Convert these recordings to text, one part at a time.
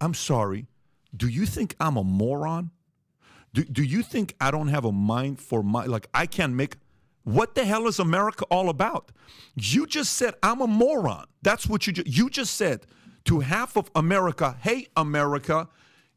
I'm sorry. Do you think I'm a moron? Do you think I don't have a mind for I can't make, what the hell is America all about? You just said I'm a moron. That's what you just said to half of America. Hey, America,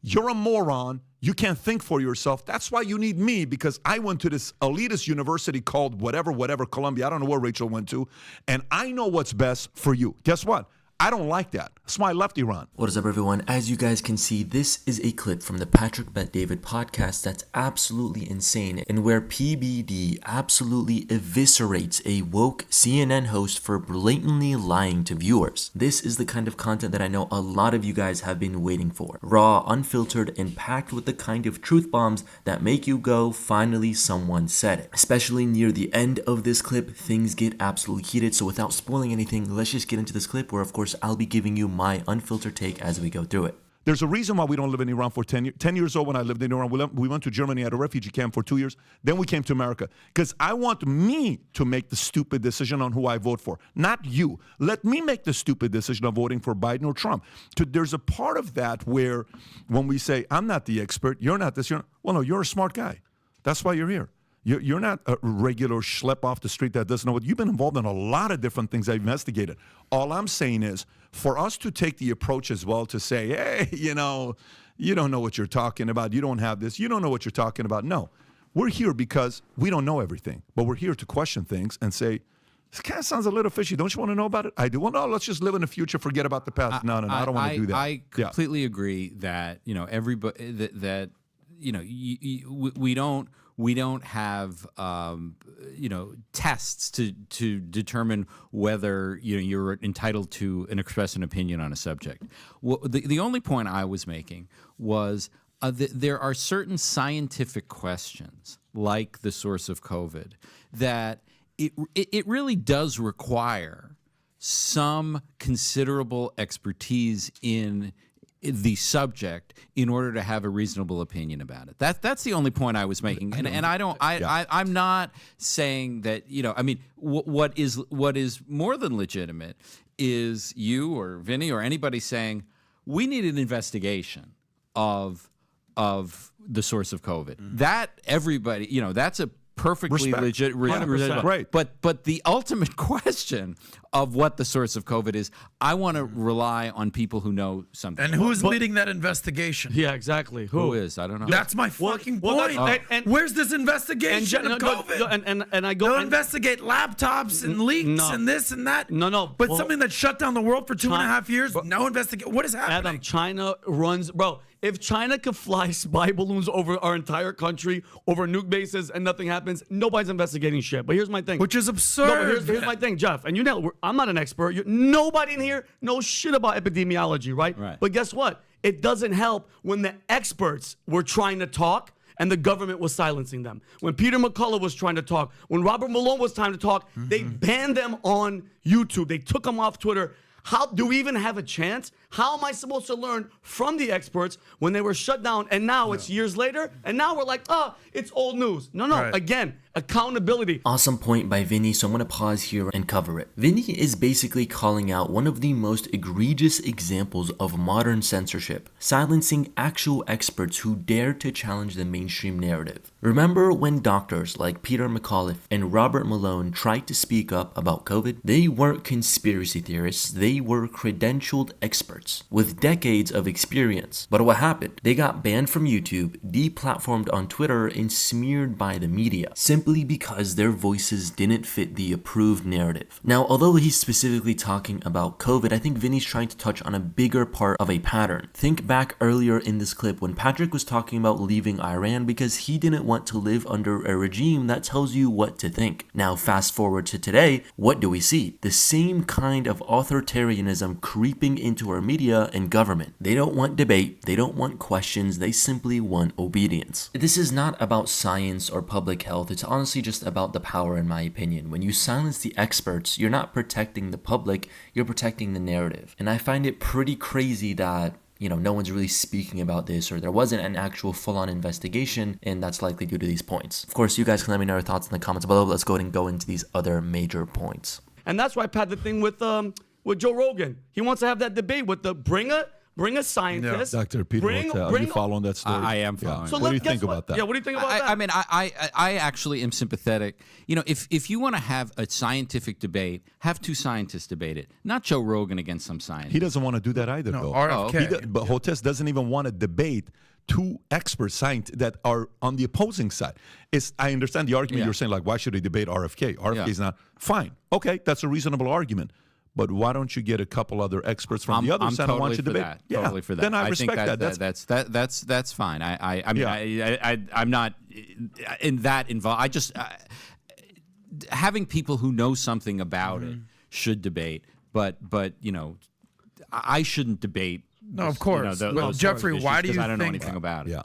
you're a moron. You can't think for yourself. That's why you need me, because I went to this elitist university called whatever, Columbia. I don't know where Rachel went to. And I know what's best for you. Guess what? I don't like that. That's why I left Iran. What is up, everyone? As you guys can see, this is a clip from the Patrick Bet David podcast that's absolutely insane, and where PBD absolutely eviscerates a woke CNN host for blatantly lying to viewers. This is the kind of content that I know a lot of you guys have been waiting for. Raw, unfiltered, and packed with the kind of truth bombs that make you go, finally someone said it. Especially near the end of this clip, things get absolutely heated, so without spoiling anything, let's just get into this clip where, of course, I'll be giving you my unfiltered take as we go through it. There's a reason why we don't live in Iran for 10 years. 10 years old when I lived in Iran, we went to Germany at a refugee camp for 2 years. Then we came to America because I want me to make the stupid decision on who I vote for, not you. Let me make the stupid decision of voting for Biden or Trump. There's a part of that where when we say, I'm not the expert, you're not this, well, no, you're a smart guy. That's why you're here. You're not a regular schlep off the street that doesn't know what. You've been involved in a lot of different things I've investigated. All I'm saying is for us to take the approach as well to say, hey, you don't know what you're talking about. You don't have this. You don't know what you're talking about. No, we're here because we don't know everything, but we're here to question things and say, this kind of sounds a little fishy. Don't you want to know about it? I do. Well, no, let's just live in the future. Forget about the past. No, I don't want to do that. I completely agree that, everybody that we don't have tests to determine whether you're entitled to express an opinion on a subject. Well, the only point I was making was there are certain scientific questions, like the source of COVID, that it really does require some considerable expertise in the subject in order to have a reasonable opinion about it. That's the only point I was making, I'm not saying that what is more than legitimate is you or Vinny or anybody saying we need an investigation of the source of COVID. That everybody that's a perfectly legit, right? But the ultimate question of what the source of COVID is, I want to rely on people who know something. And who's leading that investigation? Yeah, exactly. Who is? I don't know. That's my fucking point. And where's this investigation of COVID? And I go. They'll investigate laptops and leaks and this and that. No. But something that shut down the world for 2.5 years, no investigation. What is happening? Adam, China runs, bro. If China could fly spy balloons over our entire country, over nuke bases, and nothing happens, nobody's investigating shit. But here's my thing. Which is absurd. No, but here's my thing, Jeff. And I'm not an expert. Nobody in here knows shit about epidemiology, right? But guess what? It doesn't help when the experts were trying to talk and the government was silencing them. When Peter McCullough was trying to talk, when Robert Malone was trying to talk, they banned them on YouTube. They took them off Twitter. How do we even have a chance? How am I supposed to learn from the experts when they were shut down and now it's years later and now we're like, it's old news. No. Right. Again, accountability. Awesome point by Vinny, so I'm going to pause here and cover it. Vinny is basically calling out one of the most egregious examples of modern censorship, silencing actual experts who dare to challenge the mainstream narrative. Remember when doctors like Peter McCullough and Robert Malone tried to speak up about COVID? They weren't conspiracy theorists, they were credentialed experts with decades of experience. But what happened? They got banned from YouTube, deplatformed on Twitter, and smeared by the media, simply because their voices didn't fit the approved narrative. Now, although he's specifically talking about COVID, I think Vinny's trying to touch on a bigger part of a pattern. Think back earlier in this clip when Patrick was talking about leaving Iran because he didn't want to live under a regime that tells you what to think. Now, fast forward to today, what do we see? The same kind of authoritarianism creeping into our media and government. They don't want debate, they don't want questions, they simply want obedience. This is not about science or public health, it's honestly just about the power, in my opinion. When you silence the experts, you're not protecting the public, you're protecting the narrative. And I find it pretty crazy that no one's really speaking about this, or there wasn't an actual full-on investigation, and that's likely due to these points. Of course, you guys can let me know your thoughts in the comments below. Let's go ahead and go into these other major points. And that's why I had the thing with Joe Rogan. He wants to have that debate with bring Bring a scientist. Dr. Peter Hotel, are you following that story? I am following. So What do you guess think about that? Yeah, what do you think about that? I mean, I actually am sympathetic. You know, if you want to have a scientific debate, have two scientists debate it, not Joe Rogan against some scientist. He doesn't want to do that either, though. RFK. But Hotes doesn't even want to debate two expert scientists that are on the opposing side. I understand the argument you're saying, like, why should he debate RFK? RFK is not. Fine. Okay, that's a reasonable argument. But why don't you get a couple other experts from the other side who want you to debate? Totally for that. Then I respect that. That's fine. I mean, I'm not in that involved. I just having people who know something about it should debate, but you know, I shouldn't debate. No, of course. Well, Jeffrey, why do you think? I don't know anything about it. Yeah.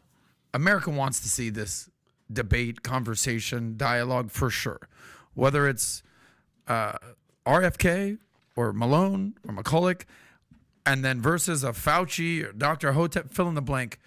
America wants to see this debate, conversation, dialogue for sure. Whether it's RFK or Malone or McCulloch, and then versus a Fauci or Dr. Hotep, fill in the blank.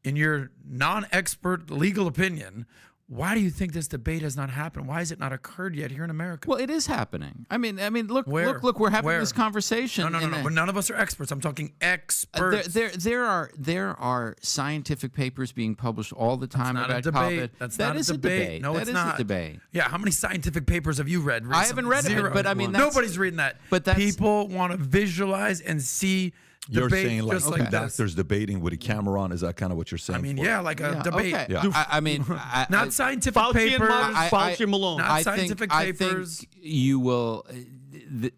In your non-expert legal opinion, why do you think this debate has not happened? Why has it not occurred yet here in America? Well, it is happening. I mean, look, we're having this conversation. No. But none of us are experts. I'm talking experts. There are scientific papers being published all the time about COVID. That is a debate. No, it's not. That is a debate. Yeah, how many scientific papers have you read recently? I haven't read Zero. it, but I mean, nobody's reading that. But people want to visualize and see. You're saying like just two doctors debating with a camera on? Is that kind of what you're saying? I mean, like a debate. Okay. Yeah. I mean, not scientific Fauci papers. Fauci and Malone. Not scientific papers. I think you will.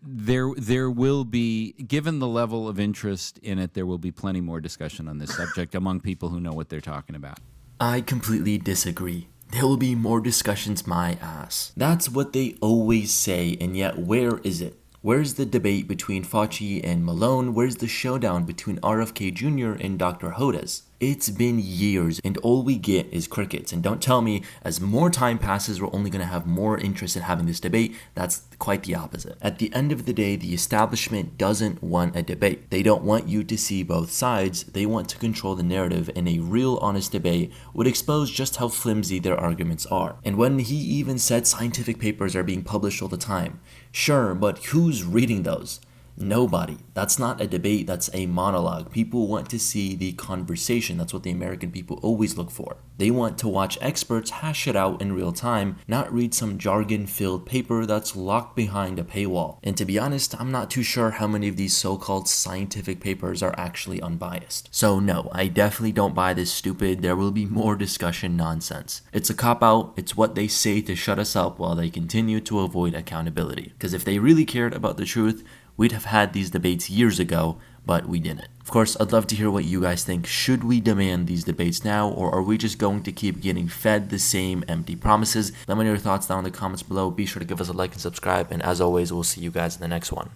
There will be, given the level of interest in it, there will be plenty more discussion on this subject among people who know what they're talking about. I completely disagree. There will be more discussions, my ass. That's what they always say, and yet where is it? Where's the debate between Fauci and Malone? Where's the showdown between RFK Jr. and Dr. Hodes? It's been years, and all we get is crickets. And don't tell me, as more time passes, we're only going to have more interest in having this debate. That's quite the opposite. At the end of the day, the establishment doesn't want a debate. They don't want you to see both sides. They want to control the narrative, and a real honest debate would expose just how flimsy their arguments are. And when he even said scientific papers are being published all the time, sure, but who's reading those? Nobody. That's not a debate, that's a monologue. People want to see the conversation. That's what the American people always look for. They want to watch experts hash it out in real time, not read some jargon-filled paper that's locked behind a paywall. And to be honest, I'm not too sure how many of these so-called scientific papers are actually unbiased. So no, I definitely don't buy this stupid "there will be more discussion" nonsense. It's a cop-out, it's what they say to shut us up while they continue to avoid accountability. Because if they really cared about the truth, we'd have had these debates years ago, but we didn't. Of course, I'd love to hear what you guys think. Should we demand these debates now, or are we just going to keep getting fed the same empty promises? Let me know your thoughts down in the comments below. Be sure to give us a like and subscribe, and as always, we'll see you guys in the next one.